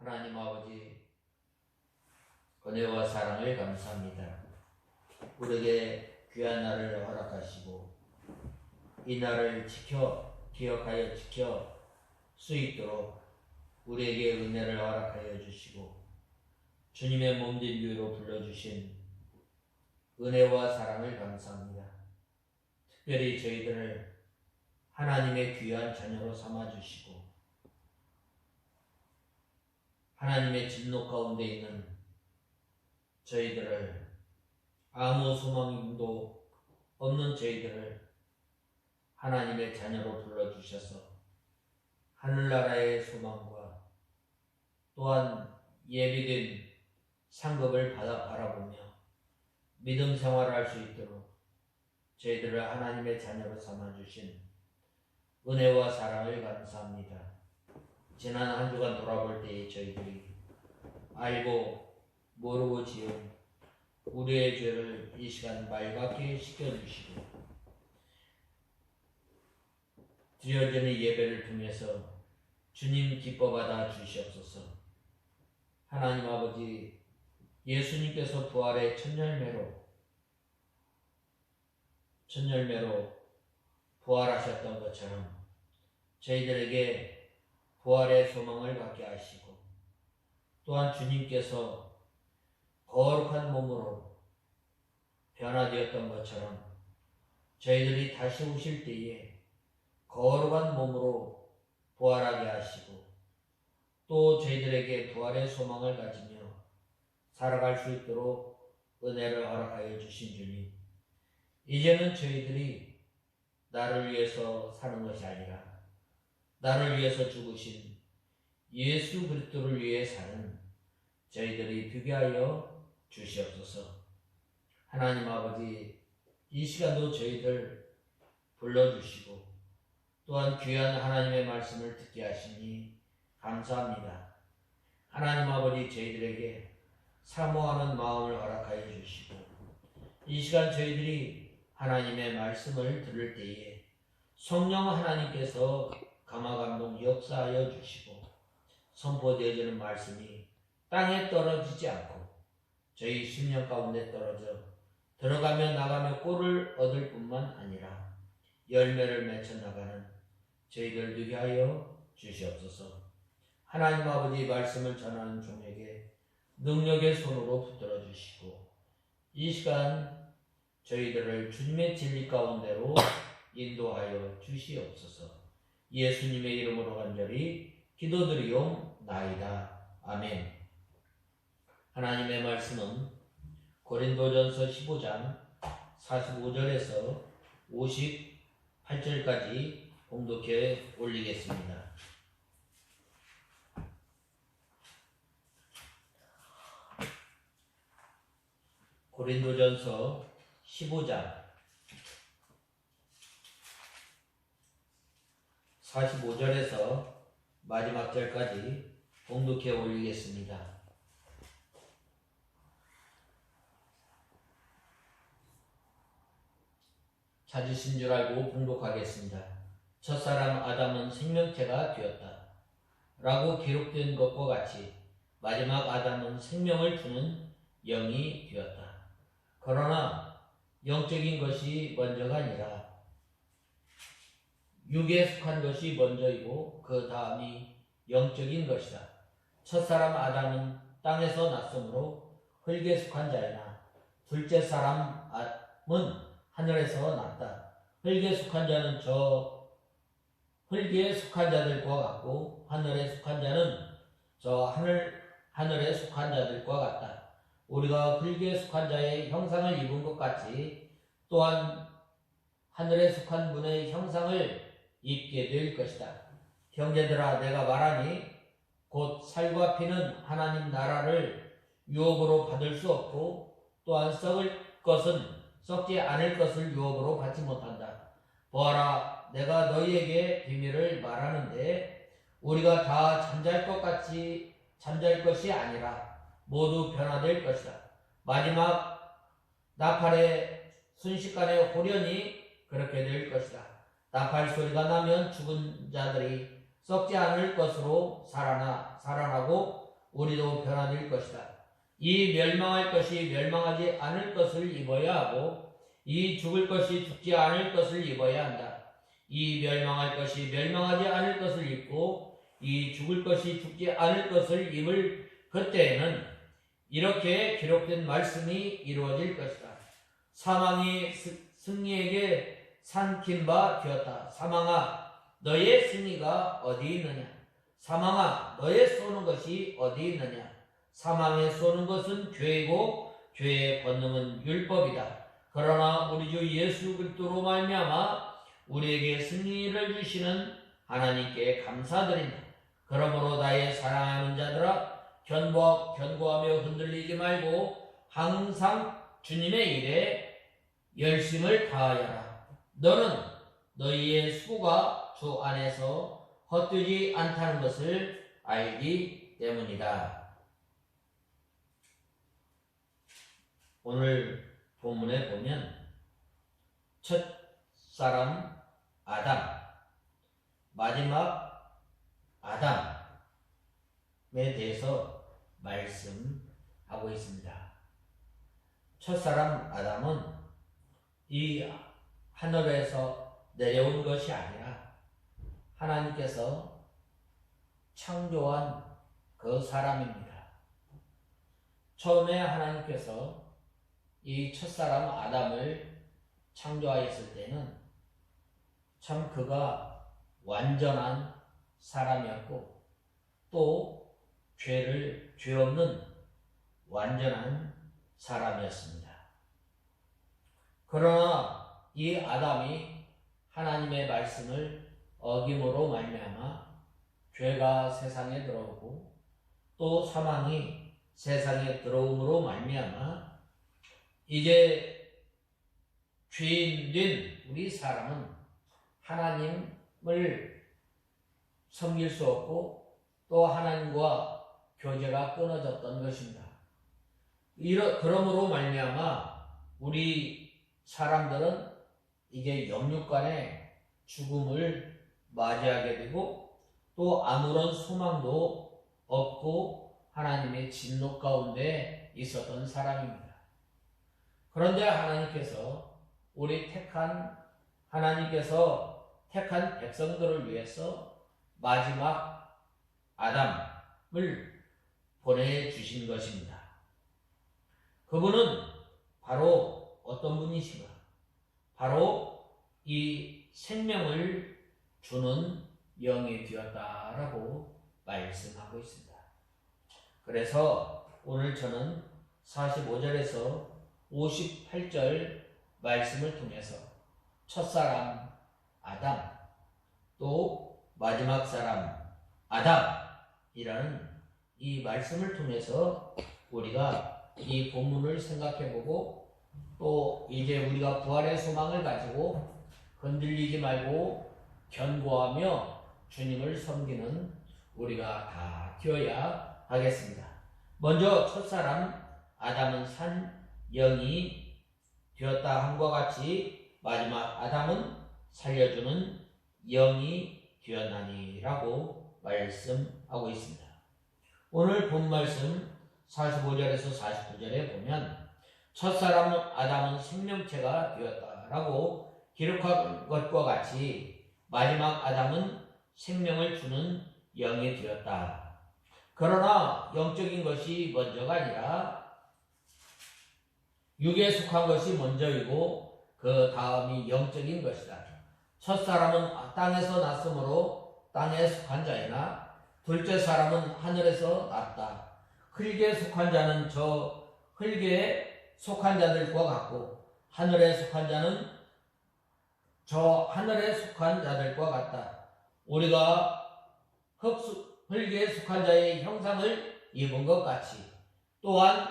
하나님 아버지, 은혜와 사랑을 감사합니다. 우리에게 귀한 날을 허락하시고 이 날을 기억하여 지켜 수 있도록 우리에게 은혜를 허락하여 주시고 주님의 몸된 위로 불러주신 은혜와 사랑을 감사합니다. 특별히 저희들을 하나님의 귀한 자녀로 삼아주시고 하나님의 진노 가운데 있는 저희들을, 아무 소망도 없는 저희들을 하나님의 자녀로 불러주셔서 하늘나라의 소망과 또한 예비된 상급을 바라보며 믿음 생활을 할 수 있도록 저희들을 하나님의 자녀로 삼아주신 은혜와 사랑을 감사합니다. 지난 한 주간 돌아볼 때에 저희들이 알고 모르고 지은 우리의 죄를 이 시간 말갛게 씻겨주시고 드려지는 예배를 통해서 주님 기뻐받아 주시옵소서. 하나님 아버지, 예수님께서 부활의 첫 열매로 부활하셨던 것처럼 저희들에게 부활의 소망을 갖게 하시고 또한 주님께서 거룩한 몸으로 변화되었던 것처럼 저희들이 다시 오실 때에 거룩한 몸으로 부활하게 하시고 또 저희들에게 부활의 소망을 가지며 살아갈 수 있도록 은혜를 허락하여 주신 주님, 이제는 저희들이 나를 위해서 사는 것이 아니라 나를 위해서 죽으신 예수 그리스도를 위해 사는 저희들이 되게 하여 주시옵소서. 하나님 아버지, 이 시간도 저희들 불러주시고 또한 귀한 하나님의 말씀을 듣게 하시니 감사합니다. 하나님 아버지, 저희들에게 사모하는 마음을 허락하여 주시고 이 시간 저희들이 하나님의 말씀을 들을 때에 성령 하나님께서 감화감동 역사하여 주시고 선포되어지는 말씀이 땅에 떨어지지 않고 저희 심령 가운데 떨어져 들어가며 나가며 꼴을 얻을 뿐만 아니라 열매를 맺혀 나가는 저희들 되게 하여 주시옵소서. 하나님 아버지, 말씀을 전하는 종에게 능력의 손으로 붙들어 주시고 이 시간 저희들을 주님의 진리 가운데로 인도하여 주시옵소서. 예수님의 이름으로 간절히 기도드리옵나이다. 아멘. 하나님의 말씀은 고린도전서 15장 45절에서 58절까지 봉독해 올리겠습니다. 고린도전서 15장 45절에서 마지막 절까지 봉독해 올리겠습니다. 찾으신 줄 알고 봉독하겠습니다. 첫사람 아담은 생명체가 되었다 라고 기록된 것과 같이 마지막 아담은 생명을 주는 영이 되었다. 그러나 영적인 것이 먼저가 아니라 육에 속한 것이 먼저이고 그 다음이 영적인 것이다. 첫사람 아담은 땅에서 났으므로 흙에 속한 자이나 둘째 사람은 하늘에서 났다. 흙에 속한 자는 저 흙에 속한 자들과 같고 하늘에 속한 자는 저 하늘에 속한 자들과 같다. 우리가 흙에 속한 자의 형상을 입은 것 같이 또한 하늘에 속한 분의 형상을 입게 될 것이다. 형제들아, 내가 말하니 곧 살과 피는 하나님 나라를 유업으로 받을 수 없고 또한 썩을 것은 썩지 않을 것을 유업으로 받지 못한다. 보아라, 내가 너희에게 비밀을 말하는데 우리가 다 잠잘 것 같이 잠잘 것이 아니라 모두 변화될 것이다. 마지막 나팔의 순식간에 호련히 그렇게 될 것이다. 나팔 소리가 나면 죽은 자들이 썩지 않을 것으로 살아나고 우리도 변화될 것이다. 이 멸망할 것이 멸망하지 않을 것을 입어야 하고 이 죽을 것이 죽지 않을 것을 입어야 한다. 이 멸망할 것이 멸망하지 않을 것을 입고 이 죽을 것이 죽지 않을 것을 입을 그때에는 이렇게 기록된 말씀이 이루어질 것이다. 사망이 승리에게 삼킨 바 되었다. 사망아, 너의 승리가 어디 있느냐? 사망아, 너의 쏘는 것이 어디 있느냐? 사망에 쏘는 것은 죄이고 죄의 권능은 율법이다. 그러나 우리 주 예수 그리스도로 말미암아 우리에게 승리를 주시는 하나님께 감사드린다. 그러므로 나의 사랑하는 자들아, 견고하며 흔들리지 말고 항상 주님의 일에 열심을 다하여라. 너는 너희의 수고가 주 안에서 헛되지 않다는 것을 알기 때문이다. 오늘 본문에 보면 첫 사람 아담, 마지막 아담에 대해서 말씀하고 있습니다. 첫 사람 아담은 이 하늘에서 내려온 것이 아니라 하나님께서 창조한 그 사람입니다. 처음에 하나님께서 이 첫사람 아담을 창조하였을 때는 참 그가 완전한 사람이었고 또 죄 없는 완전한 사람이었습니다. 그러나 이 아담이 하나님의 말씀을 어김으로 말미암아 죄가 세상에 들어오고 또 사망이 세상에 들어옴으로 말미암아 이제 죄인된 우리 사람은 하나님을 섬길 수 없고 또 하나님과 교제가 끊어졌던 것입니다. 그러므로 말미암아 우리 사람들은 이제 영육간의 죽음을 맞이하게 되고 또 아무런 소망도 없고 하나님의 진노 가운데 있었던 사람입니다. 그런데 하나님께서 택한 백성들을 위해서 마지막 아담을 보내주신 것입니다. 그분은 바로 어떤 분이신가? 바로 이 생명을 주는 영이 되었다라고 말씀하고 있습니다. 그래서 오늘 저는 45절에서 58절 말씀을 통해서 첫사람 아담 또 마지막 사람 아담이라는 이 말씀을 통해서 우리가 이 본문을 생각해보고 또 이제 우리가 부활의 소망을 가지고 흔들리지 말고 견고하며 주님을 섬기는 우리가 다 되어야 하겠습니다. 먼저 첫사람 아담은 산 영이 되었다 함과 같이 마지막 아담은 살려주는 영이 되었나니라고 말씀하고 있습니다. 오늘 본 말씀 45절에서 49절에 보면 첫사람 아담은 생명체가 되었다라고 기록한 것과 같이 마지막 아담은 생명을 주는 영이 되었다. 그러나 영적인 것이 먼저가 아니라 육에 속한 것이 먼저이고 그 다음이 영적인 것이다. 첫사람은 땅에서 났으므로 땅에 속한 자이나 둘째 사람은 하늘에서 났다. 흙에 속한 자는 저 흙에 속한 자들과 같고 하늘에 속한 자는 저 하늘에 속한 자들과 같다. 우리가 흙에 속한 자의 형상을 입은 것 같이 또한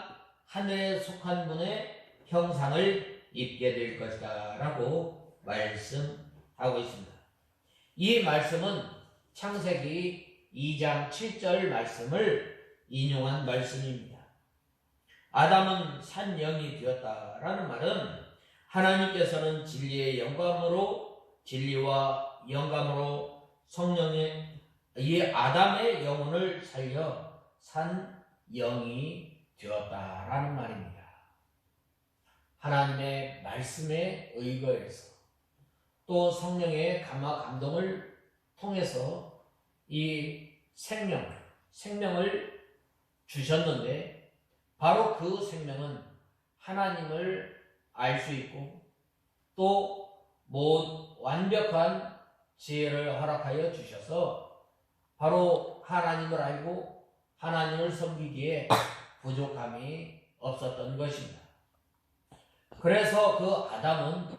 하늘에 속한 분의 형상을 입게 될 것이다 라고 말씀하고 있습니다. 이 말씀은 창세기 2장 7절 말씀을 인용한 말씀입니다. 아담은 산 영이 되었다라는 말은 하나님께서는 진리와 영감으로 성령의 이 아담의 영혼을 살려 산 영이 되었다라는 말입니다. 하나님의 말씀에 의거해서 또 성령의 감화 감동을 통해서 이 생명을 주셨는데 바로 그 생명은 하나님을 알 수 있고 또 완벽한 지혜를 허락하여 주셔서 바로 하나님을 알고 하나님을 섬기기에 부족함이 없었던 것입니다. 그래서 그 아담은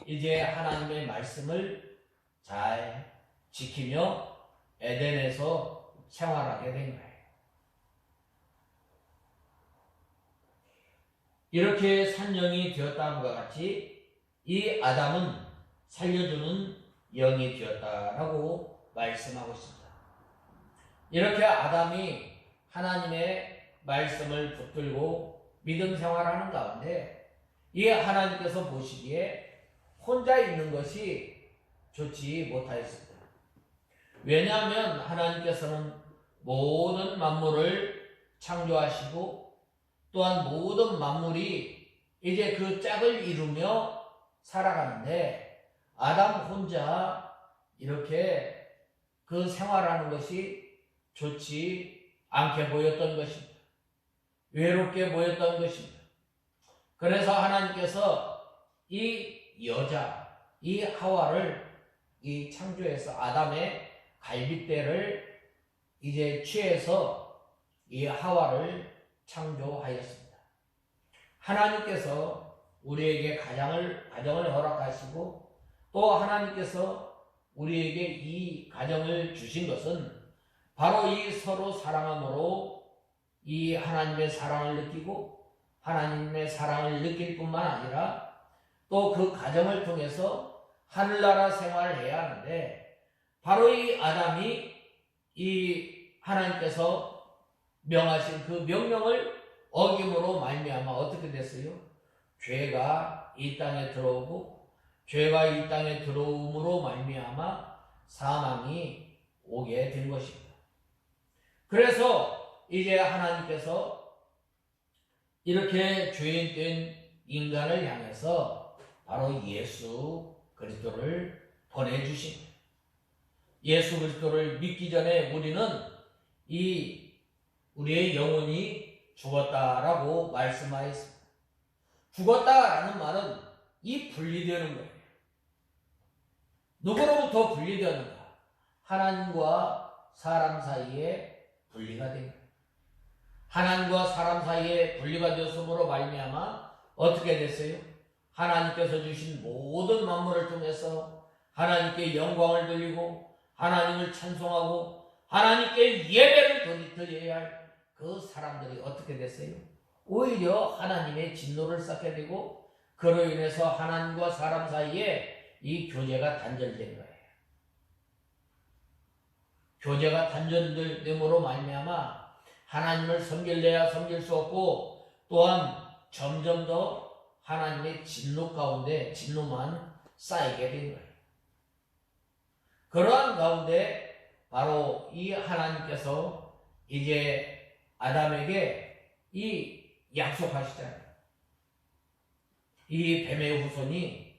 이제 하나님의 말씀을 잘 지키며 에덴에서 생활하게 된 거예요. 이렇게 산영이 되었다함과 같이 이 아담은 살려주는 영이 되었다라고 말씀하고 있습니다. 이렇게 아담이 하나님의 말씀을 붙들고 믿음 생활하는 가운데 이 하나님께서 보시기에 혼자 있는 것이 좋지 못하였습니다. 왜냐하면 하나님께서는 모든 만물을 창조하시고 또한 모든 만물이 이제 그 짝을 이루며 살아가는데 아담 혼자 이렇게 그 생활하는 것이 좋지 않게 보였던 것입니다. 외롭게 보였던 것입니다. 그래서 하나님께서 이 여자, 이 하와를 이 창조해서 아담의 갈빗대를 이제 취해서 이 하와를 창조하였습니다. 하나님께서 우리에게 가정을 허락하시고 또 하나님께서 우리에게 이 가정을 주신 것은 바로 이 서로 사랑함으로 이 하나님의 사랑을 느끼고 하나님의 사랑을 느낄 뿐만 아니라 또 그 가정을 통해서 하늘나라 생활을 해야 하는데 바로 이 아담이 이 하나님께서 명하신 그 명령을 어김으로 말미암아 어떻게 됐어요? 죄가 이 땅에 들어오고 죄가 이 땅에 들어옴으로 말미암아 사망이 오게 된 것입니다. 그래서 이제 하나님께서 이렇게 죄인된 인간을 향해서 바로 예수 그리스도를 보내주십니다. 예수 그리스도를 믿기 전에 우리는 우리의 영혼이 죽었다라고 말씀하였습니다. 죽었다라는 말은 이 분리되는 거예요. 누구로부터 분리되는가? 하나님과 사람 사이에 분리가 된 거예요. 하나님과 사람 사이에 분리가 되었으므로 말미암아 어떻게 됐어요? 하나님께서 주신 모든 만물을 통해서 하나님께 영광을 돌리고 하나님을 찬송하고 하나님께 예배를 드려야 할 그 사람들이 어떻게 됐어요? 오히려 하나님의 진노를 쌓게 되고 그로 인해서 하나님과 사람 사이에 이 교제가 단절된 거예요. 교제가 단절됨으로 말미암아 하나님을 섬길래야 섬길 수 없고 또한 점점 더 하나님의 진노만 쌓이게 된 거예요. 그러한 가운데 바로 이 하나님께서 이제 아담에게 이 약속하시잖아요. 이 뱀의 후손이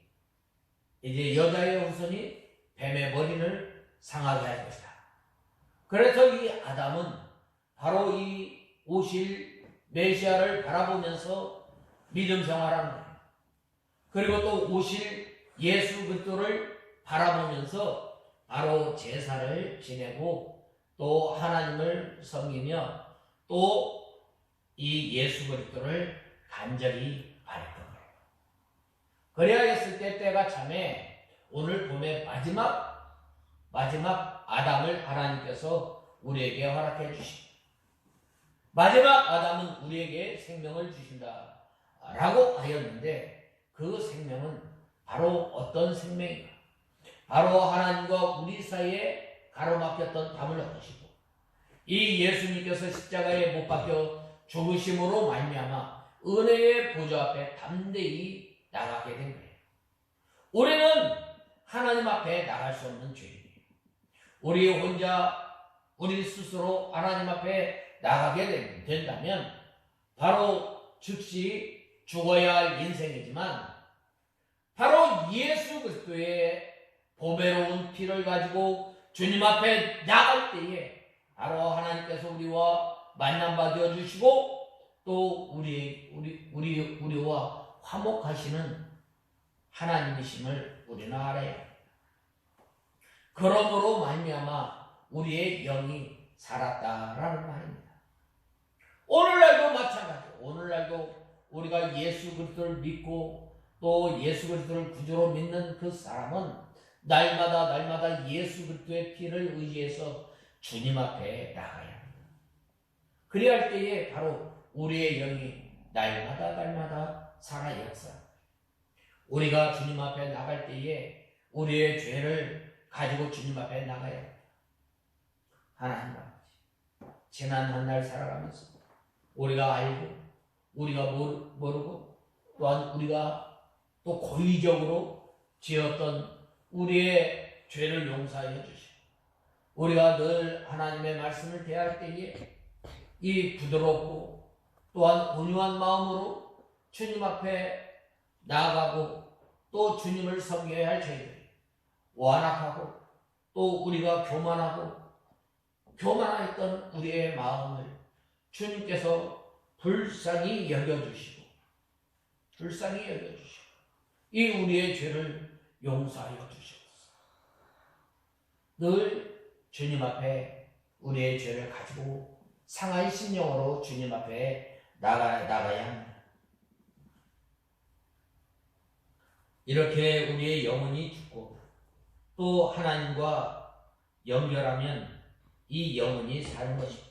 이제 여자의 후손이 뱀의 머리를 상하게 할 것이다. 그래서 이 아담은 바로 이 오실 메시아를 바라보면서 믿음 생활하는 거예요. 그리고 또 오실 예수 그리스도를 바라보면서 바로 제사를 지내고 또 하나님을 섬기며 또 이 예수 그리스도를 간절히 바랬던 거예요. 그래야 했을 때가 참에 오늘 봄의 마지막 아담을 하나님께서 우리에게 허락해 주십니다. 마지막 아담은 우리에게 생명을 주신다 라고 하였는데 그 생명은 바로 어떤 생명인가? 바로 하나님과 우리 사이에 가로막혔던 담을 엎으시고 이 예수님께서 십자가에 못 박혀 죽으심으로 말미암아 은혜의 보좌 앞에 담대히 나가게 된 거예요. 우리는 하나님 앞에 나갈 수 없는 죄인이에요. 우리 스스로 하나님 앞에 나가게 된다면 바로 즉시 죽어야 할 인생이지만 바로 예수 그리스도의 보배로운 피를 가지고 주님 앞에 나갈 때에 바로 하나님께서 우리와 만남바 되어 주시고 또 우리와 화목하시는 하나님이심을 우리는 알아야 합니다. 그러므로 말미암아 우리의 영이 살았다라는 말입니다. 오늘날도 마찬가지예요. 오늘날도 우리가 예수 그리스도를 믿고 또 예수 그리스도를 구주로 믿는 그 사람은 날마다 예수 그리스도의 피를 의지해서 주님 앞에 나가야 합니다. 그래야 할 때에 바로 우리의 영이 날마다 살아 역사합니다. 우리가 주님 앞에 나갈 때에 우리의 죄를 가지고 주님 앞에 나가야 합니다. 하나님 아버지, 지난 한 날 살아가면서 우리가 알고 우리가 모르고 또한 우리가 또 고의적으로 지었던 우리의 죄를 용서하여 주시고 우리가 늘 하나님의 말씀을 대할 때에 이 부드럽고 또한 온유한 마음으로 주님 앞에 나아가고 또 주님을 섬겨야 할 저희들이 완악하고 또 우리가 교만했던 우리의 마음을 주님께서 불쌍히 여겨주시고 이 우리의 죄를 용서하여 주시옵소서. 늘 주님 앞에 우리의 죄를 가지고 상한 심령으로 주님 앞에 나가야 합니다. 이렇게 우리의 영혼이 죽고 또 하나님과 연결하면 이 영혼이 사는 것입니다.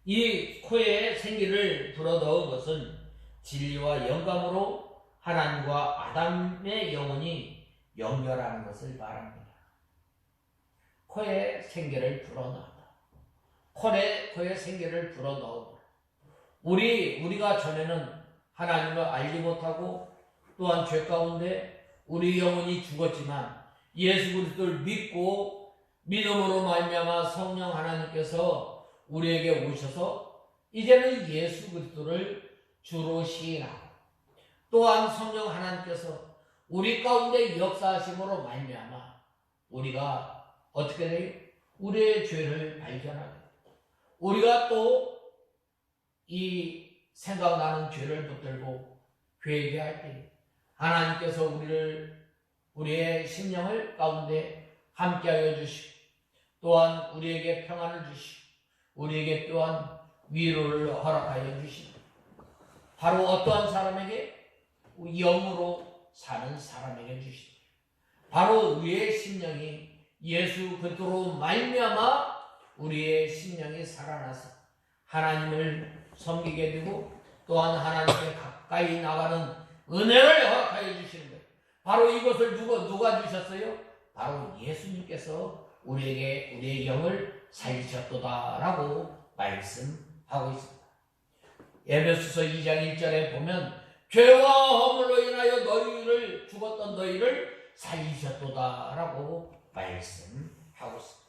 이 코에 생기를 불어넣은 것은 진리와 영감으로 하나님과 아담의 영혼이 연결하는 것을 말합니다. 코에 생기를 불어넣었다. 코에 생기를 불어넣었다. 우리가 전에는 하나님을 알지 못하고 또한 죄 가운데 우리 영혼이 죽었지만 예수 그리스도를 믿고 믿음으로 말미암아 성령 하나님께서 우리에게 오셔서 이제는 예수 그리스도를 주로 시인하고 또한 성령 하나님께서 우리 가운데 역사하심으로 말미암아 우리가 어떻게 돼요? 우리의 죄를 발견하게 우리가 또 이 생각나는 죄를 붙들고 회개할 때 하나님께서 우리의 심령을 가운데 함께하여 주시고 또한 우리에게 평안을 주시고 우리에게 또한 위로를 허락하여 주시고 바로 어떠한 사람에게? 영으로 사는 사람에게 주시고 바로 우리의 심령이 예수 그리스도로 말미암아 우리의 심령이 살아나서 하나님을 섬기게 되고 또한 하나님께 가까이 나가는 은혜를 허락하여 주시는 거예요. 바로 이것을 누가 주셨어요? 바로 예수님께서 우리의 영을 살리셨도다라고 말씀하고 있습니다. 에베소서 2장 1절에 보면 죄와 허물로 인하여 죽었던 너희를 살리셨도다라고 말씀하고 있습니다.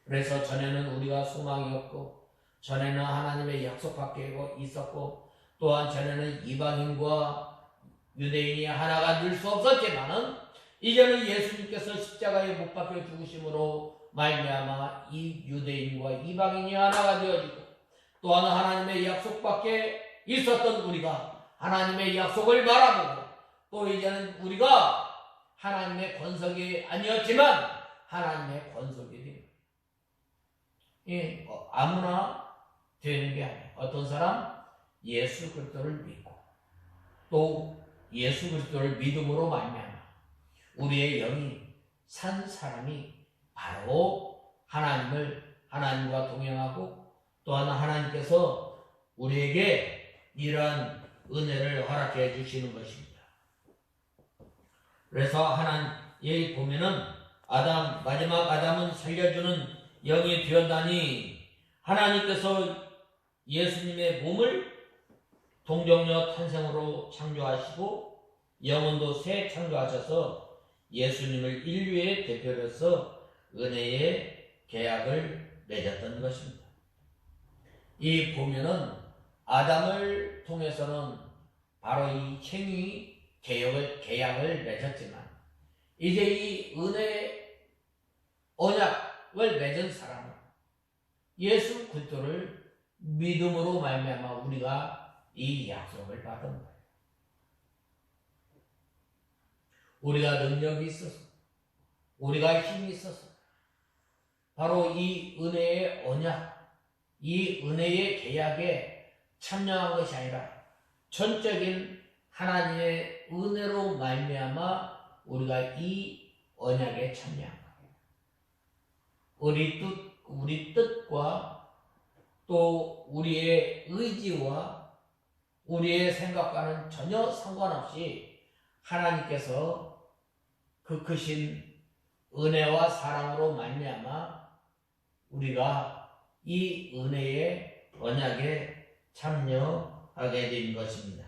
그래서 전에는 우리가 소망이 없고 전에는 하나님의 약속밖에 있었고 또한 전에는 이방인과 유대인이 하나가 될 수 없었지만은 이제는 예수님께서 십자가에 못 박혀 죽으심으로 말미암아 이 유대인과 이방인이 하나가 되어지고 또한 하나님의 약속밖에 있었던 우리가 하나님의 약속을 바라보고 또 이제는 우리가 하나님의 권속이 아니었지만 하나님의 권속이 됩니다. 아무나 되는 게 아니에요. 어떤 사람? 예수 그리스도를 믿고 또 예수 그리스도를 믿음으로 말미암아 우리의 영이 산 사람이 바로 하나님과 동행하고 또한 하나님께서 우리에게 이러한 은혜를 허락해 주시는 것입니다. 그래서 여기 보면은 마지막 아담은 살려주는 영이 되었나니 하나님께서 예수님의 몸을 동정녀 탄생으로 창조하시고 영혼도 새 창조하셔서 예수님을 인류의 대표로서 은혜의 계약을 맺었던 것입니다. 이 보면은 아담을 통해서는 바로 이 행위 계약을 맺었지만 이제 이 은혜 언약을 맺은 사람은 예수 그리스도를 믿음으로 말미암아 우리가 이 약속을 받은 거예요. 우리가 능력이 있어서 우리가 힘이 있어서 바로 이 은혜의 언약, 이 은혜의 계약에 참여한 것이 아니라 전적인 하나님의 은혜로 말미암아 우리가 이 언약에 참여한 거예요. 우리 뜻과 또 우리의 의지와 우리의 생각과는 전혀 상관없이 하나님께서 그 크신 은혜와 사랑으로 말미암아 우리가 이 은혜의 언약에 참여하게 된 것입니다.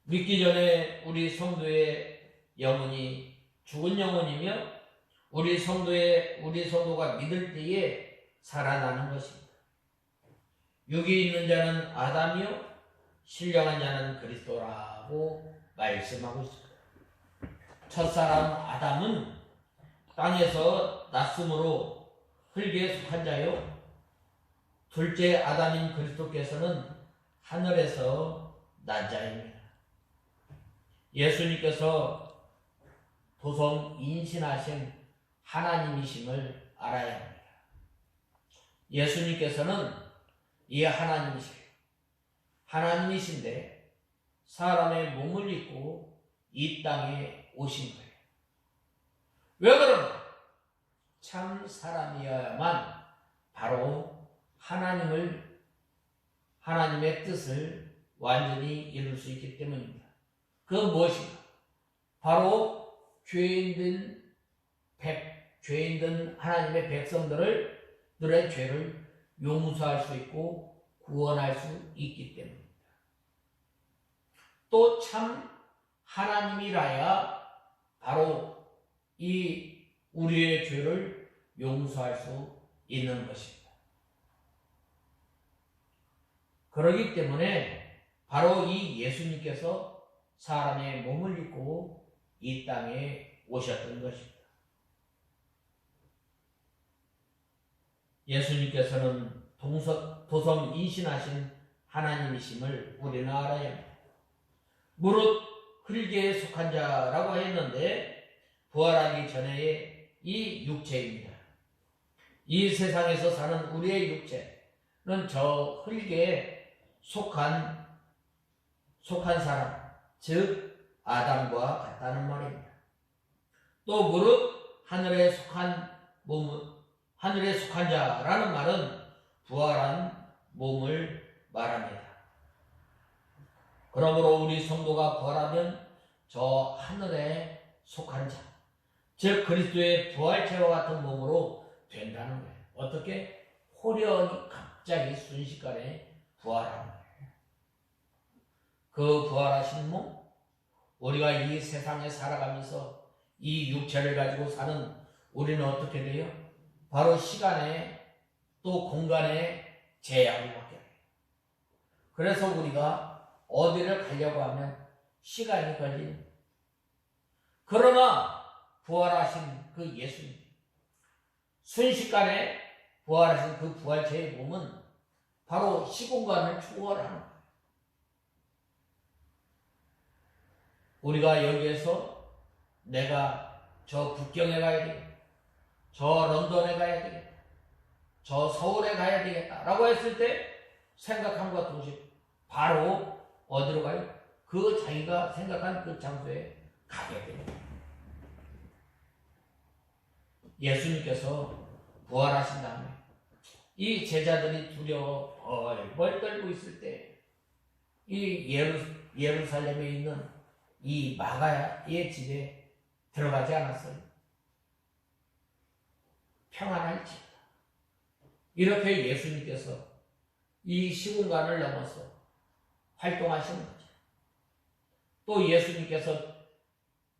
믿기 전에 우리 성도의 영혼이 죽은 영혼이며 우리 성도가 믿을 때에 살아나는 것입니다. 육이 있는 자는 아담이요 신령한 자는 그리스도라고 말씀하고 있습니다. 첫사람 아담은 땅에서 났으므로 흙에 속한 자요 둘째 아담인 그리스도께서는 하늘에서 난 자입니다. 예수님께서 도성 인신하신 하나님이심을 알아야 합니다. 예수님께서는 이 하나님이신데 사람의 몸을 입고 이 땅에 오신 거예요. 왜 그런가? 참 사람이어야만 바로 하나님의 뜻을 완전히 이룰 수 있기 때문입니다. 그 무엇인가? 바로 죄인된 하나님의 백성들의 죄를 용서할 수 있고 구원할 수 있기 때문입니다. 또 참 하나님이라야 바로 이 우리의 죄를 용서할 수 있는 것입니다. 그렇기 때문에 바로 이 예수님께서 사람의 몸을 입고 이 땅에 오셨던 것입니다. 예수님께서는 도성 인신하신 하나님이심을 우리는 알아야 합니다. 무릇 흙에 속한 자라고 했는데 부활하기 전에 이 육체입니다. 이 세상에서 사는 우리의 육체는 저 흙에 속한 사람, 즉 아담과 같다는 말입니다. 또 무릇 하늘에 속한 자라는 말은 부활한 몸을 말합니다. 그러므로 우리 성도가 부활하면 저 하늘에 속한 자, 즉 그리스도의 부활체와 같은 몸으로 된다는 거예요. 어떻게? 호련히 갑자기 순식간에 부활하는 거예요. 그 부활하신 몸, 우리가 이 세상에 살아가면서 이 육체를 가지고 사는 우리는 어떻게 돼요? 바로 시간에 또 공간에 제약을 받게 돼요. 그래서 우리가 어디를 가려고 하면 시간이 걸립니다. 그러나 부활하신 그 예수님, 순식간에 부활하신 그 부활체의 몸은 바로 시공간을 초월하는 거예요. 우리가 여기에서 내가 저 북경에 가야 되겠다, 저 런던에 가야 되겠다, 저 서울에 가야 되겠다 라고 했을 때 생각함과 동시에 바로 어디로 가요? 그 자기가 생각한 그 장소에 가게 됩니다. 예수님께서 부활하신 다음에 이 제자들이 두려워 벌벌 떨고 있을 때 이 예루살렘에 있는 이 마가의 집에 들어가지 않았어요. 평안할지어다. 이렇게 예수님께서 이 시공간을 넘어서 활동하시는 거죠. 또 예수님께서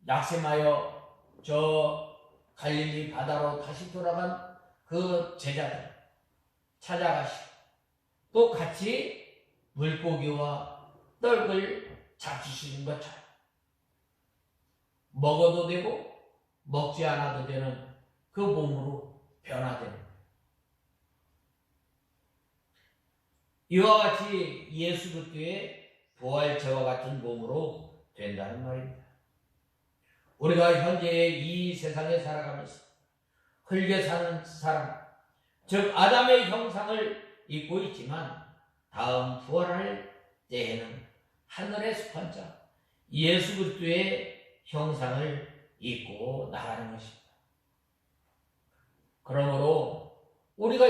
낙심하여 저 갈릴리 바다로 다시 돌아간 그 제자들 찾아가시고 또 같이 물고기와 떡을 잡수시는 것처럼 먹어도 되고 먹지 않아도 되는 그 몸으로 변화되는 거예요. 이와 같이 예수 그리스도의 부활체와 같은 몸으로 된다는 말입니다. 우리가 현재 이 세상에 살아가면서 흙에 사는 사람, 즉 아담의 형상을 입고 있지만 다음 부활할 때에는 하늘에 속한 자 예수 그리스도의 형상을 입고 나가는 것입니다. 그러므로 우리가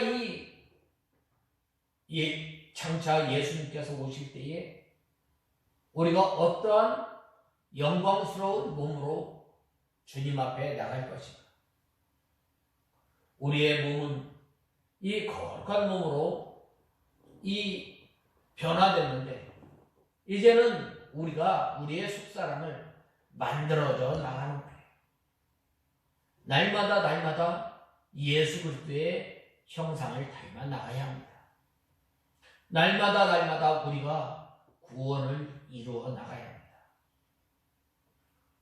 장차 예수님께서 오실 때에 우리가 어떠한 영광스러운 몸으로 주님 앞에 나갈 것인가? 우리의 몸은 이 거룩한 몸으로 변화됐는데 이제는 우리가 우리의 속사람을 만들어져 나가는 거예요. 날마다 예수 그리스도의 형상을 닮아 나가야 합니다. 날마다 우리가 구원을 이루어 나가야 합니다.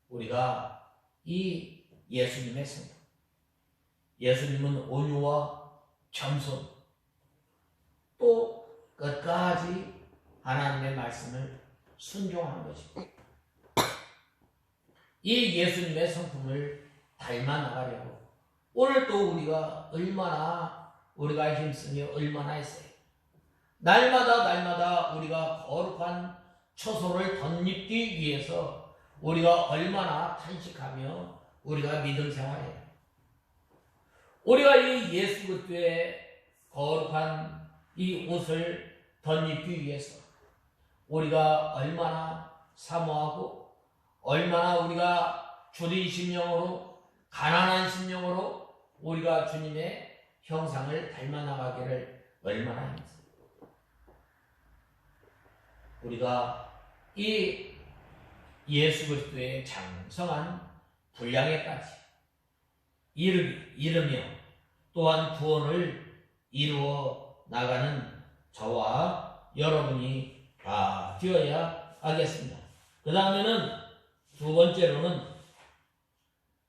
우리가 이 예수님의 성품, 예수님은 온유와 겸손, 또 끝까지 하나님의 말씀을 순종하는 것입니다. 이 예수님의 성품을 닮아 나가려고 오늘도 우리가 우리가 힘쓰며 얼마나 했어요. 날마다 우리가 거룩한 처소를 덧입기 위해서 우리가 얼마나 탄식하며 우리가 믿음 생활해요. 우리가 이 예수 그리스도의 거룩한 이 옷을 덧입기 위해서 우리가 얼마나 사모하고 얼마나 우리가 주의 심령으로 가난한 심령으로 우리가 주님의 형상을 닮아 나가기를 얼마나 했어요. 우리가 이 예수 그리스도의 장성한 분량에까지 이르며 또한 구원을 이루어 나가는 저와 여러분이 다 되어야 하겠습니다. 그 다음에는 두 번째로는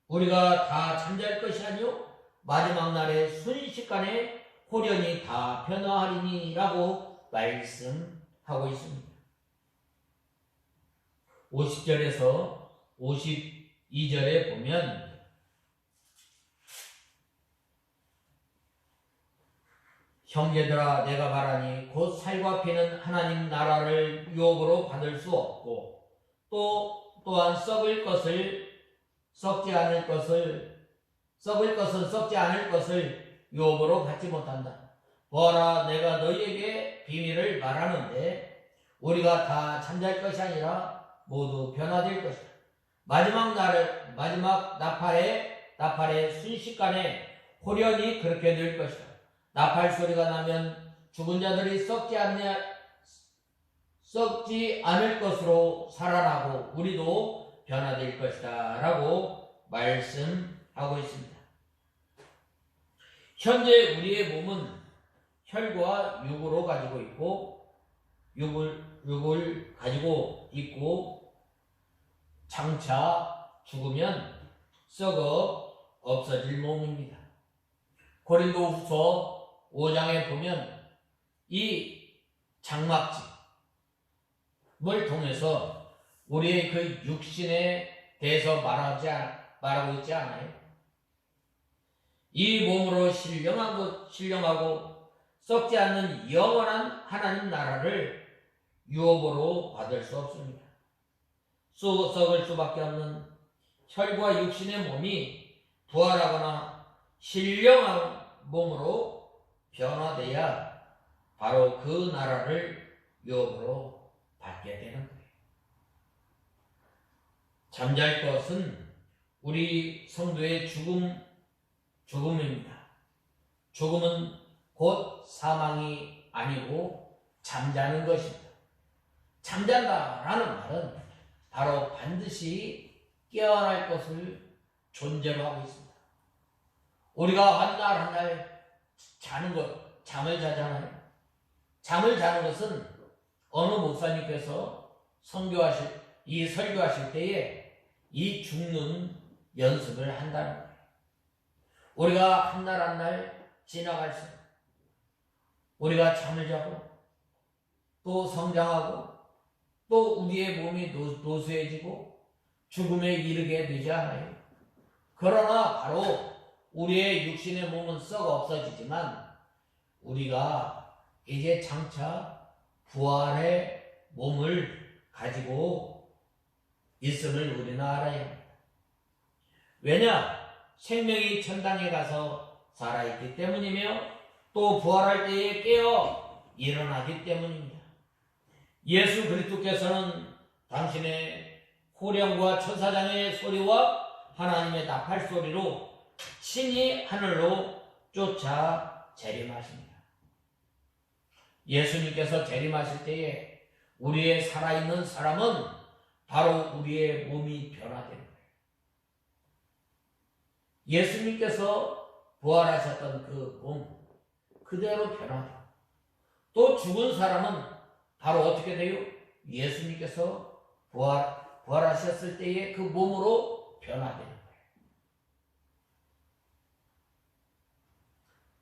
우리가 다 잠잘 것이 아니요 마지막 날에 순식간에 홀연히 다 변화하리니라고 말씀하고 있습니다. 50절에서 52절에 보면 형제들아 내가 말하니 곧 살과 피는 하나님 나라를 유업으로 받을 수 없고 또한 썩을 것은 썩지 않을 것을 유업으로 받지 못한다. 보아라 나가 너희에게 비밀을 말하는데 우리가 다 잠잘 것이 아니라 모두 변화될 것이다. 마지막 나팔의 순식간에 홀연히 그렇게 될 것이다. 나팔 소리가 나면 죽은 자들이 썩지 않을 것으로 살아나고 우리도 변화될 것이다 라고 말씀하고 있습니다. 현재 우리의 몸은 혈과 육으로 가지고 있고 육을 가지고 있고 장차 죽으면 썩어 없어질 몸입니다. 고린도후서 5장에 보면 이 장막집을 통해서 우리의 그 육신에 대해서 말하고 있지 않아요? 이 몸으로 신령하고 썩지 않는 영원한 하나님 나라를 유업으로 받을 수 없습니다. 썩을 수밖에 없는 혈과 육신의 몸이 부활하거나 신령한 몸으로 변화돼야 바로 그 나라를 유업으로 받게 되는 거예요. 잠잘 것은 우리 성도의 죽음입니다. 죽음은 곧 사망이 아니고 잠자는 것입니다. 잠잔다라는 말은 바로 반드시 깨어날 것을 존재로 하고 있습니다. 우리가 한 날 잠을 자잖아요. 잠을 자는 것은 어느 목사님께서 설교하실 때에 이 죽는 연습을 한다는 거예요. 우리가 한 날 한 날 지나갈수록 우리가 잠을 자고 또 성장하고 또 우리의 몸이 노쇠해지고 죽음에 이르게 되지 않아요. 그러나 바로 우리의 육신의 몸은 썩어 없어지지만 우리가 이제 장차 부활의 몸을 가지고 있음을 우리는 알아야 합니다. 왜냐? 생명이 천당에 가서 살아있기 때문이며 또 부활할 때에 깨어 일어나기 때문입니다. 예수 그리스도께서는 당신의 호령과 천사장의 소리와 하나님의 나팔 소리로 친히 하늘로 쫓아 재림하십니다. 예수님께서 재림하실 때에 우리의 살아있는 사람은 바로 우리의 몸이 변화되는 거예요. 예수님께서 부활하셨던 그 몸 그대로 변화돼요. 또 죽은 사람은 바로 어떻게 돼요? 예수님께서 부활하셨을 때에 그 몸으로 변화되는 거예요.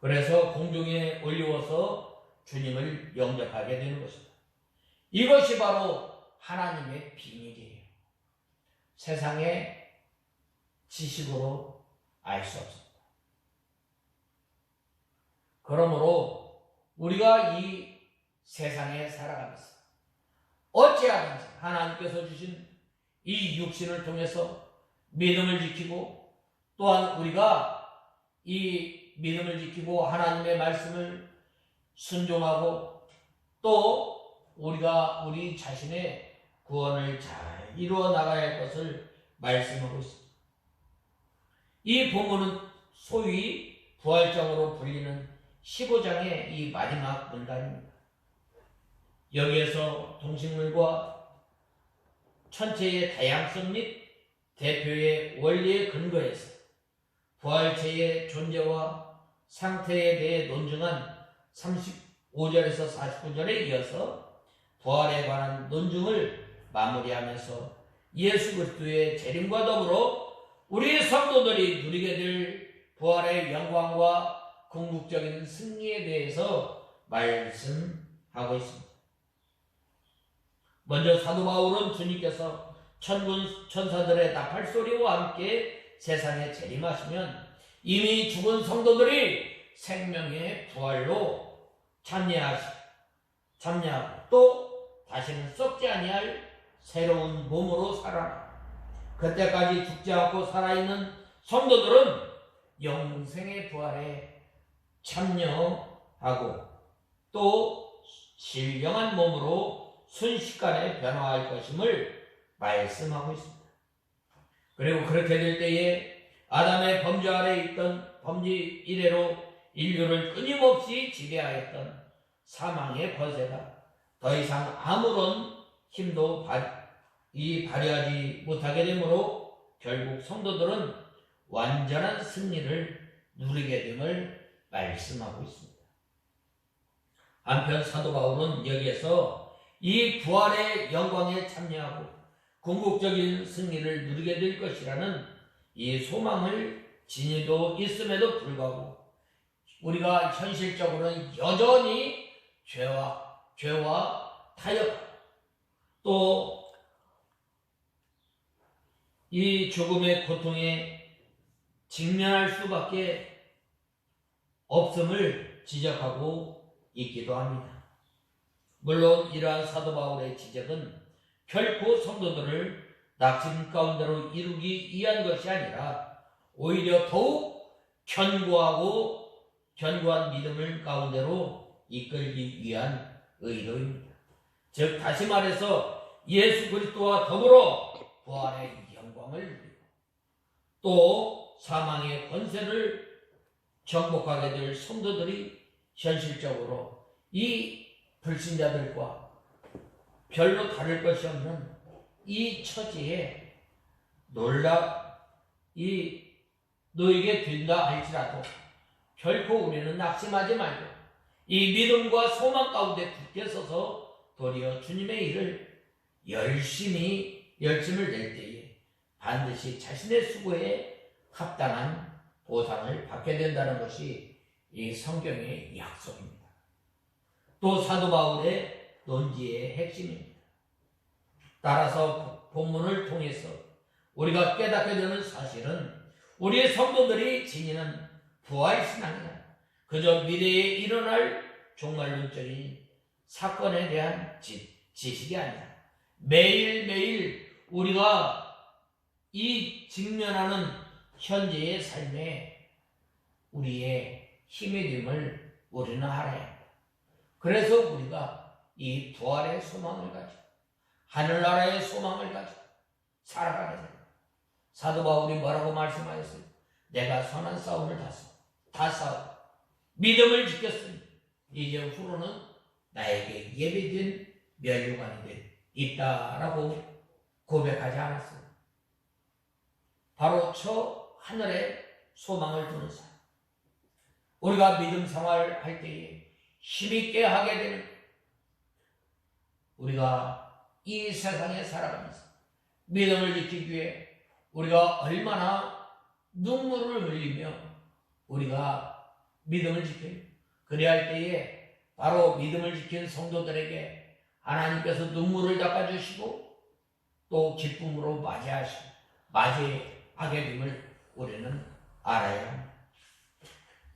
그래서 공중에 올리워서 주님을 영접하게 되는 것입니다. 이것이 바로 하나님의 비밀이에요. 세상의 지식으로 알 수 없습니다. 그러므로 우리가 이 세상에 살아가면서 어찌하든지 하나님께서 주신 이 육신을 통해서 믿음을 지키고 또한 우리가 이 믿음을 지키고 하나님의 말씀을 순종하고 또 우리가 우리 자신의 구원을 잘 이루어 나가야 할 것을 말씀하고 있습니다. 이 본문은 소위 부활장으로 불리는 15장의 이 마지막 문단입니다. 여기에서 동식물과 천체의 다양성 및 대표의 원리에 근거해서 부활체의 존재와 상태에 대해 논증한 35절에서 49절에 이어서 부활에 관한 논증을 마무리하면서 예수 그리스도의 재림과 더불어 우리 성도들이 누리게 될 부활의 영광과 궁극적인 승리에 대해서 말씀하고 있습니다. 먼저 사도 바울은 주님께서 천군 천사들의 나팔 소리와 함께 세상에 재림하시면 이미 죽은 성도들이 생명의 부활로 참여하고 또 다시는 썩지 아니할 새로운 몸으로 살아나 그때까지 죽지 않고 살아있는 성도들은 영생의 부활에 참여하고 또 신령한 몸으로 순식간에 변화할 것임을 말씀하고 있습니다. 그리고 그렇게 될 때에 아담의 범죄 아래 있던 범죄 이래로 인류를 끊임없이 지배하였던 사망의 권세가 더 이상 아무런 힘도 발휘하지 못하게 되므로 결국 성도들은 완전한 승리를 누리게 됨을 말씀하고 있습니다. 한편 사도 바울은 여기에서 이 부활의 영광에 참여하고 궁극적인 승리를 누리게 될 것이라는 이 소망을 지니고 있음에도 불구하고 우리가 현실적으로는 여전히 죄와 타협 또 이 죽음의 고통에 직면할 수밖에 없음을 지적하고 있기도 합니다. 물론 이러한 사도 바울의 지적은 결코 성도들을 낙심 가운데로 이루기 위한 것이 아니라 오히려 더욱 견고한 믿음을 가운데로 이끌기 위한 의도입니다. 즉 다시 말해서 예수 그리스도와 더불어 부활의 영광을 누리고 또 사망의 권세를 정복하게 될 성도들이 현실적으로 이 불신자들과 별로 다를 것이 없는 이 처지에 놓이게 된다 할지라도 결코 우리는 낙심하지 말고 이 믿음과 소망 가운데 굳게 서서 도리어 주님의 일을 열심을 낼 때에 반드시 자신의 수고에 합당한 보상을 받게 된다는 것이 이 성경의 약속입니다. 또 사도 바울의 논지의 핵심입니다. 따라서 본문을 통해서 우리가 깨닫게 되는 사실은 우리의 성도들이 지니는 부활신앙이다. 그저 미래에 일어날 종말론적인 사건에 대한 지식이 아니다. 매일매일 우리가 이 직면하는 현재의 삶에 우리의 힘이 됨을 우리는 알아야 합니다. 그래서 우리가 이 부활의 소망을 가지고 하늘나라의 소망을 가지고 살아가게 됩니다. 사도 바울이 뭐라고 말씀하였어요? 내가 선한 싸움을 다 싸워 믿음을 지켰으니 이제 후로는 나에게 예비된 면류관이 있다라고 고백하지 않았어요. 바로 저 하늘에 소망을 두는 사람, 우리가 믿음 생활할 때에 힘있게 하게 되는, 우리가 이 세상에 살아가면서 믿음을 지키기 위해 우리가 얼마나 눈물을 흘리며 우리가 믿음을 지켜요. 그래야 할 때에 바로 믿음을 지킨 성도들에게 하나님께서 눈물을 닦아주시고 또 기쁨으로 맞이하게 됨을 우리는 알아야 합니다.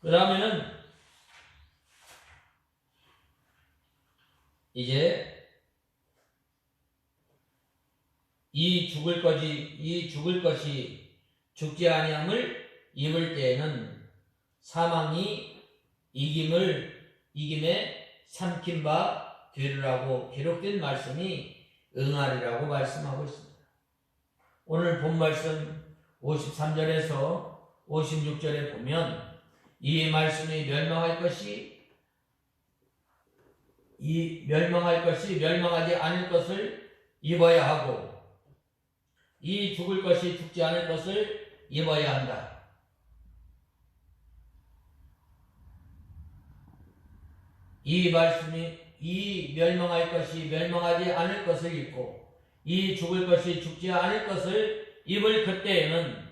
그 다음에는 이제 이 죽을 것이 죽지 아니함을 입을 때에는 사망이 이김에 삼킨 바 되리라고 기록된 말씀이 응하리라고 말씀하고 있습니다. 오늘 본 말씀 53절에서 56절에 보면 이 말씀이 멸망할 것이 멸망하지 않을 것을 입어야 하고 이 죽을 것이 죽지 않을 것을 입어야 한다. 이 말씀이 이 멸망할 것이 멸망하지 않을 것을 입고 이 죽을 것이 죽지 않을 것을 입을 그때에는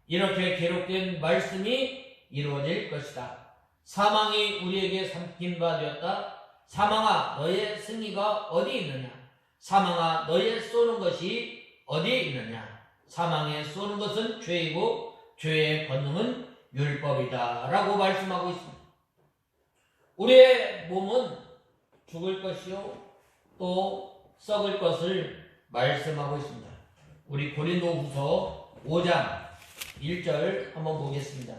이렇게 기록된 말씀이 이루어질 것이다. 사망이 우리에게 삼킨 바 되었다. 사망아 너의 승리가 어디 있느냐? 사망아 너의 쏘는 것이 어디에 있느냐? 사망에 쏘는 것은 죄이고 죄의 권능은 율법이다 라고 말씀하고 있습니다. 우리의 몸은 죽을 것이요 또 썩을 것을 말씀하고 있습니다. 우리 고린도후서 5장 1절 한번 보겠습니다.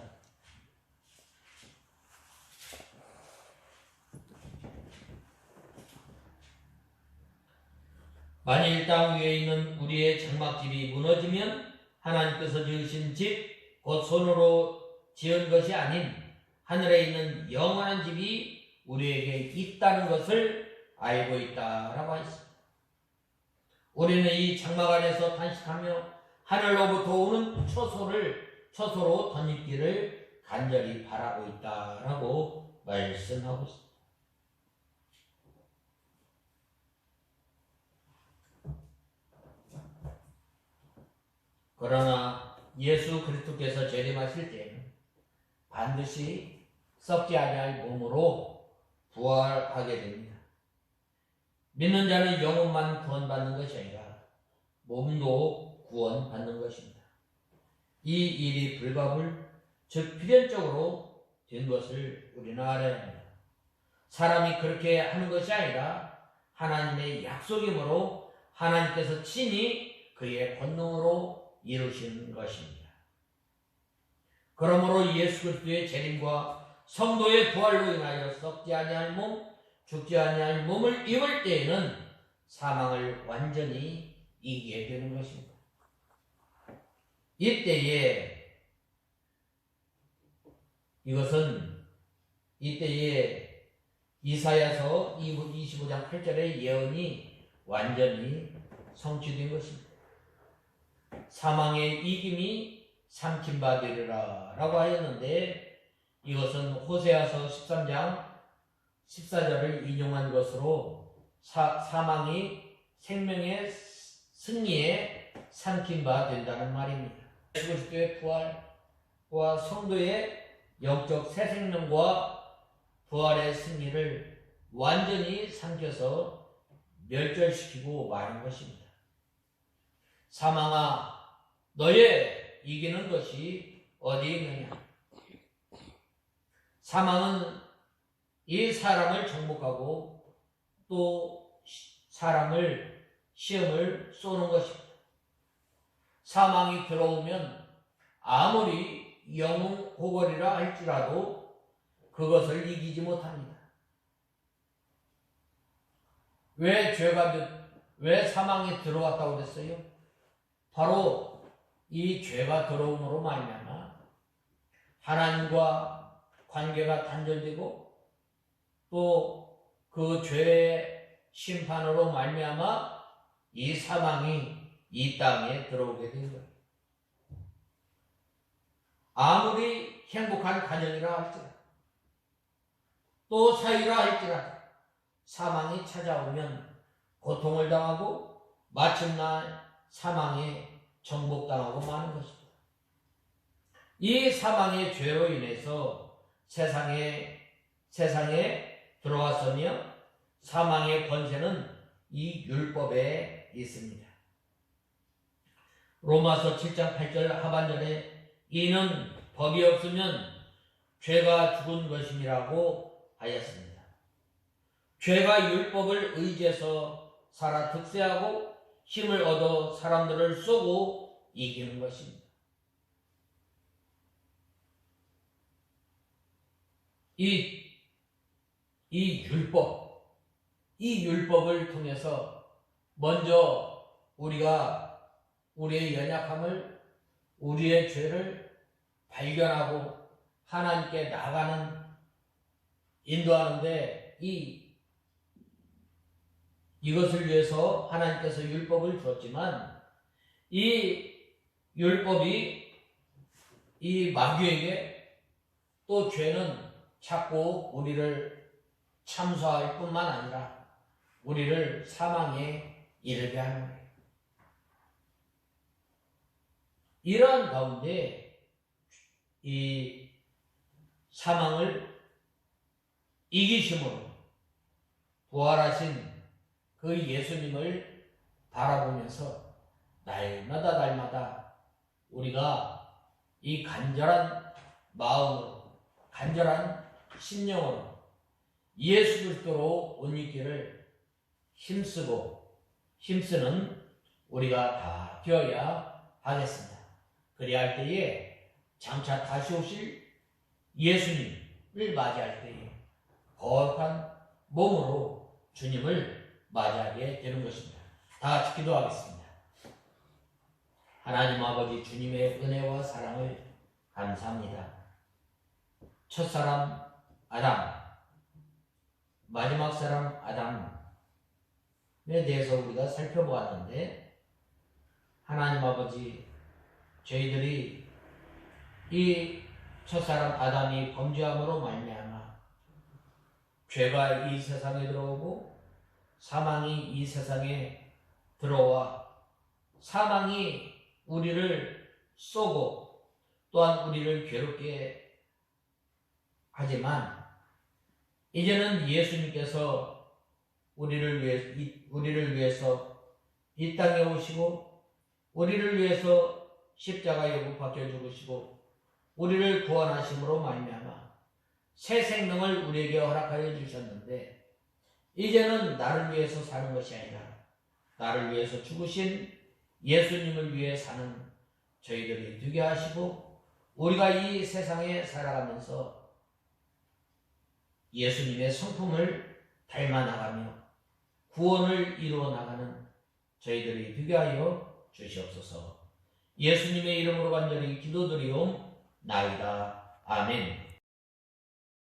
만일 땅 위에 있는 우리의 장막집이 무너지면 하나님께서 지으신 집 곧 손으로 지은 것이 아닌 하늘에 있는 영원한 집이 우리에게 있다는 것을 알고 있다라고 했습니다. 우리는 이 장막 안에서 탄식하며 하늘로부터 오는 처소로 덧입기를 간절히 바라고 있다라고 말씀하고 있습니다. 그러나 예수 그리스도께서 재림하실 때에는 반드시 썩지 아니할 몸으로 부활하게 됩니다. 믿는 자는 영혼만 구원받는 것이 아니라 몸도 구원받는 것입니다. 이 일이 불가불, 즉 필연적으로 된 것을 우리는 알아야 합니다. 사람이 그렇게 하는 것이 아니라 하나님의 약속이므로 하나님께서 친히 그의 권능으로 이루시는 것입니다. 그러므로 예수 그리스도의 재림과 성도의 부활로 인하여 썩지 아니할 몸, 죽지 아니할 몸을 입을 때에는 사망을 완전히 이기게 되는 것입니다. 이때에 이사야서 25장 8절의 예언이 완전히 성취된 것입니다. 사망의 이김이 삼킨 바 되리라 라고 하였는데 이것은 호세아서 13장 14절을 인용한 것으로 사망이 생명의 승리에 삼킨 바 된다는 말입니다. 예수 그리스도의 부활과 성도의 영적 새 생명과 부활의 승리를 완전히 삼켜서 멸절시키고 마는 것입니다. 사망아, 너의 이기는 것이 어디 있느냐? 사망은 이 사람을 정복하고 또 사람을 시험을 쏘는 것입니다. 사망이 들어오면 아무리 영웅 고걸이라 할지라도 그것을 이기지 못합니다. 왜 사망이 들어왔다고 그랬어요? 바로 이 죄가 들어옴으로 말미암아 하나님과 관계가 단절되고 또 그 죄의 심판으로 말미암아 이 사망이 이 땅에 들어오게 된 거예요. 아무리 행복한 가정이라 할지라도 또 사위라 할지라도 사망이 찾아오면 고통을 당하고 마침내 사망에 정복당하고 마는 것입니다. 이 사망의 죄로 인해서 세상에 들어왔으며 사망의 권세는 이 율법에 있습니다. 로마서 7장 8절 하반절에 이는 법이 없으면 죄가 죽은 것임이라고 하였습니다. 죄가 율법을 의지해서 살아 득세하고 힘을 얻어 사람들을 쏘고 이기는 것입니다. 이 율법을 통해서 먼저 우리가 우리의 연약함을, 우리의 죄를 발견하고 하나님께 나가는 인도하는데 이것을 위해서 하나님께서 율법을 줬지만 이 율법이 이 마귀에게 또 죄는 자꾸 우리를 참소할 뿐만 아니라 우리를 사망에 이르게 하는 거예요. 이러한 가운데 이 사망을 이기심으로 부활하신 그 예수님을 바라보면서 날마다 우리가 이 간절한 마음으로, 간절한 심령으로 예수 그리스도로 옷 입기를 힘쓰는 우리가 다 되어야 하겠습니다. 그리할 때에 장차 다시 오실 예수님을 맞이할 때에 거룩한 몸으로 주님을 맞이하게 되는 것입니다. 다 같이 기도하겠습니다. 하나님 아버지, 주님의 은혜와 사랑을 감사합니다. 첫사람 아담, 마지막 사람 아담에 대해서 우리가 살펴보았는데, 하나님 아버지, 저희들이 이 첫사람 아담이 범죄함으로 말미암아 죄가 이 세상에 들어오고 사망이 이 세상에 들어와 사망이 우리를 쏘고 또한 우리를 괴롭게 하지만 이제는 예수님께서 우리를 위해서 이 땅에 오시고 우리를 위해서 십자가에 못 박혀 죽으시고 우리를 구원하심으로 말미암아 새 생명을 우리에게 허락하여 주셨는데, 이제는 나를 위해서 사는 것이 아니라 나를 위해서 죽으신 예수님을 위해 사는 저희들이 되게 하시고, 우리가 이 세상에 살아가면서 예수님의 성품을 닮아 나가며 구원을 이루어 나가는 저희들이 되게 하여 주시옵소서. 예수님의 이름으로 간절히 기도드리옵나이다. 아멘.